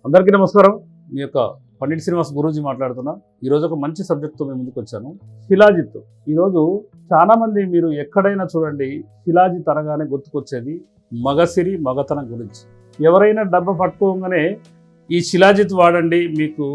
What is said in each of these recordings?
అందరికీ నమస్కారం. మీ యొక్క పండిట్ శ్రీనివాస్ గురూజీ మాట్లాడుతున్నా. ఈరోజు ఒక మంచి సబ్జెక్ట్తో మేము ముందుకు వచ్చాను. శిలాజిత్. ఈరోజు చాలామంది మీరు ఎక్కడైనా చూడండి, శిలాజిత్ అనగానే గుర్తుకొచ్చేది మగసిరి మగతనం గురించి. ఎవరైనా డబ్బా పట్టుకోగానే ఈ శిలాజిత్ వాడండి, మీకు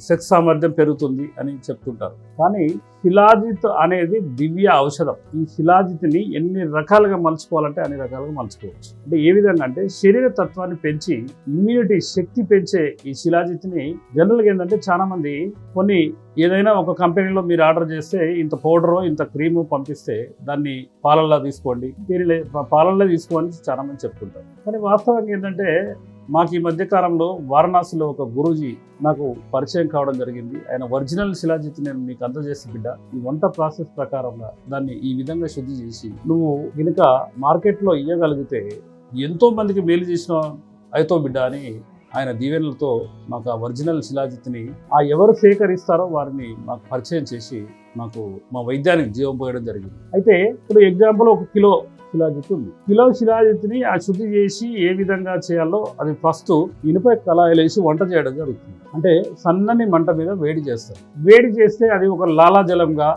సెక్స్ సామర్థ్యం పెరుగుతుంది అని చెప్తుంటారు. కానీ శిలాజిత్ అనేది దివ్య ఔషధం. ఈ శిలాజిత్ని ఎన్ని రకాలుగా మలుచుకోవాలంటే అన్ని రకాలుగా మలుచుకోవచ్చు. అంటే ఏ విధంగా అంటే శరీర తత్వాన్ని పెంచి ఇమ్యూనిటీ శక్తి పెంచే ఈ శిలాజిత్ని జనరల్గా ఏంటంటే చాలా మంది కొన్ని ఏదైనా ఒక కంపెనీలో మీరు ఆర్డర్ చేస్తే ఇంత పౌడరు ఇంత క్రీము పంపిస్తే దాన్ని పాలల్లో తీసుకోండి, పాలల్లో తీసుకోండి చాలా మంది చెప్తుంటారు. కానీ వాస్తవంగా ఏంటంటే మాకు ఈ మధ్యకాలంలో వారణాసిలో ఒక గురూజీ నాకు పరిచయం కావడం జరిగింది. ఆయన ఒరిజినల్ శిలాజిత్ నేను నీకు అందజేసి బిడ్డ, ఈ వంట ప్రాసెస్ ప్రకారంగా దాన్ని ఈ విధంగా శుద్ధి చేసి నువ్వు కనుక మార్కెట్లో ఇవ్వగలిగితే ఎంతో మందికి మేలు చేసిన అవుతావు బిడ్డ అని ఆయన దీవెనలతో మాకు ఆ ఒరిజినల్ శిలాజిత్ని ఎవరు సేకరిస్తారో వారిని మాకు పరిచయం చేసి మాకు మా వైద్యానికి జీవం పోయడం జరిగింది. అయితే ఇప్పుడు ఎగ్జాంపుల్ 1 కిలో శిలాజిత్ ఉంది. కిలో శిలాజిత్ని ఆ శుద్ధి చేసి ఏ విధంగా చేయాలో అది ఫస్ట్ ఇనుప కళాయిలు వేసి వంట చేయడం జరుగుతుంది. అంటే సన్నని మంట మీద వేడి చేస్తారు. వేడి చేస్తే అది ఒక లాలాజలంగా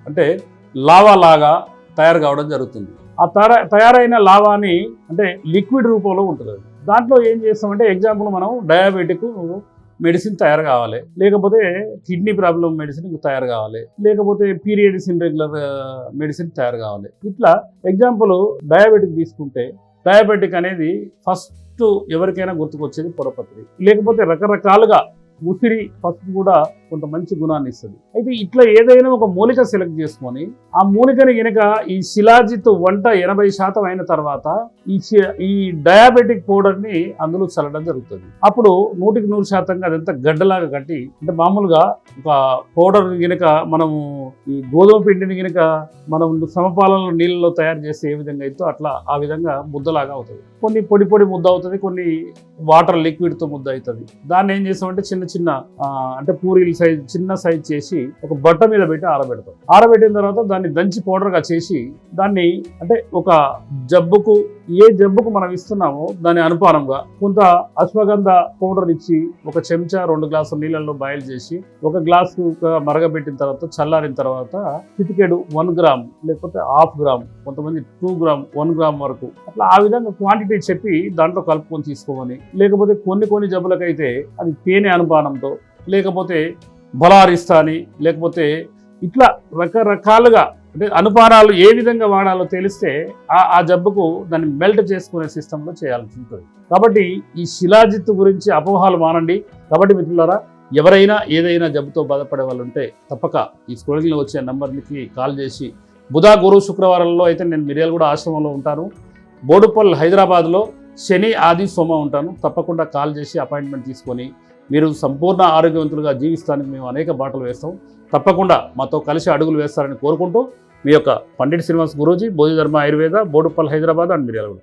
అంటే లావా లాగా తయారు కావడం జరుగుతుంది. ఆ తయారైన లావాని అంటే లిక్విడ్ రూపంలో ఉంటుంది. దాంట్లో ఏం చేస్తామంటే ఎగ్జాంపుల్ మనం డయాబెటిక్ మెడిసిన్ తయారు కావాలి, లేకపోతే కిడ్నీ ప్రాబ్లం మెడిసిన్ తయారు కావాలి, లేకపోతే పీరియడ్స్ ఇర్రెగ్యులర్ మెడిసిన్ తయారు కావాలి. ఇట్లా ఎగ్జాంపుల్ డయాబెటిక్ తీసుకుంటే డయాబెటిక్ అనేది ఫస్ట్ ఎవరికైనా గుర్తుకొచ్చేది పొడపత్రి, లేకపోతే రకరకాలుగా ఉసిరి ఫస్ట్ కూడా కొంత మంచి గుణాన్ని ఇస్తుంది. అయితే ఇట్లా ఏదైనా ఒక మూలిక సెలెక్ట్ చేసుకొని ఆ మూలికని కనుక ఈ శిలాజిత్ వంట 80% అయిన తర్వాత ఈ డయాబెటిక్ పౌడర్ని అందులో చల్లడం జరుగుతుంది. అప్పుడు 100% అదంతా గడ్డలాగా కట్టి, అంటే మామూలుగా ఒక పౌడర్ కనుక మనము ఈ గోధుమ పిండిని కనుక మనం సమపాలలో నీళ్ళలో తయారు చేస్తే ఏ విధంగా అయితే అట్లా ఆ విధంగా ముద్దలాగా అవుతుంది. కొన్ని పొడి పొడి ముద్ద అవుతుంది, కొన్ని వాటర్ లిక్విడ్తో ముద్ద అవుతుంది. దాన్ని ఏం చేస్తామంటే చిన్న అంటే పూరీలు సైజ్ చిన్న సైజ్ చేసి ఒక బట్ట మీద పెట్టి ఆరబెడతాం. ఆరబెట్టిన తర్వాత దాన్ని దంచి పౌడర్గా చేసి దాన్ని అంటే ఒక జబ్బుకు ఏ జబ్బుకు మనం ఇస్తున్నామో దాని అనుపానంగా కొంత అశ్వగంధ పౌడర్ ఇచ్చి 1 చెంచా 2 గ్లాసుల నీళ్ళల్లో బాయిల్ చేసి 1 గ్లాసు మరగబెట్టిన తర్వాత చల్లారిన తర్వాత చిటికెడు 1 గ్రామ్ లేకపోతే 1/2 గ్రామ్, కొంతమంది 2 గ్రామ్ 1 గ్రామ్ వరకు అట్లా ఆ విధంగా క్వాంటిటీ చెప్పి దాంట్లో కలుపుకొని తీసుకోమని, లేకపోతే కొన్ని జబ్బులకైతే అది తేనె అనుపానంతో, లేకపోతే బలారిస్తాని, లేకపోతే ఇట్లా రకరకాలుగా అంటే అనుపానాలు ఏ విధంగా వాడాలో తెలిస్తే ఆ జబ్బుకు దాన్ని మెల్ట్ చేసుకునే సిస్టంలో చేయాల్సి ఉంటుంది. కాబట్టి ఈ శిలాజిత్ గురించి అపోహాలు మానండి. కాబట్టి మిత్రులారా, ఎవరైనా ఏదైనా జబ్బుతో బాధపడే వాళ్ళు ఉంటే తప్పక ఈ స్క్రోలింగ్లో వచ్చే నంబర్కి కాల్ చేసి, బుధ గురు శుక్రవారాల్లో అయితే నేను మిర్యాలగూడ ఆశ్రమంలో ఉంటాను, బోడుపల్ హైదరాబాద్లో శని ఆది సోమ ఉంటాను. తప్పకుండా కాల్ చేసి అపాయింట్మెంట్ తీసుకొని మీరు సంపూర్ణ ఆరోగ్యవంతులుగా జీవిస్తానికి మేము అనేక బాటలు వేస్తాం. తప్పకుండా మాతో కలిసి అడుగులు వేస్తారని కోరుకుంటూ మీ యొక్క పండిట్ శ్రీనివాస్ గురూజీ, బోధిధర్మ ఆయుర్వేద, బోడుపల్ హైదరాబాద్ అండ్ మిర్యాలగూడ.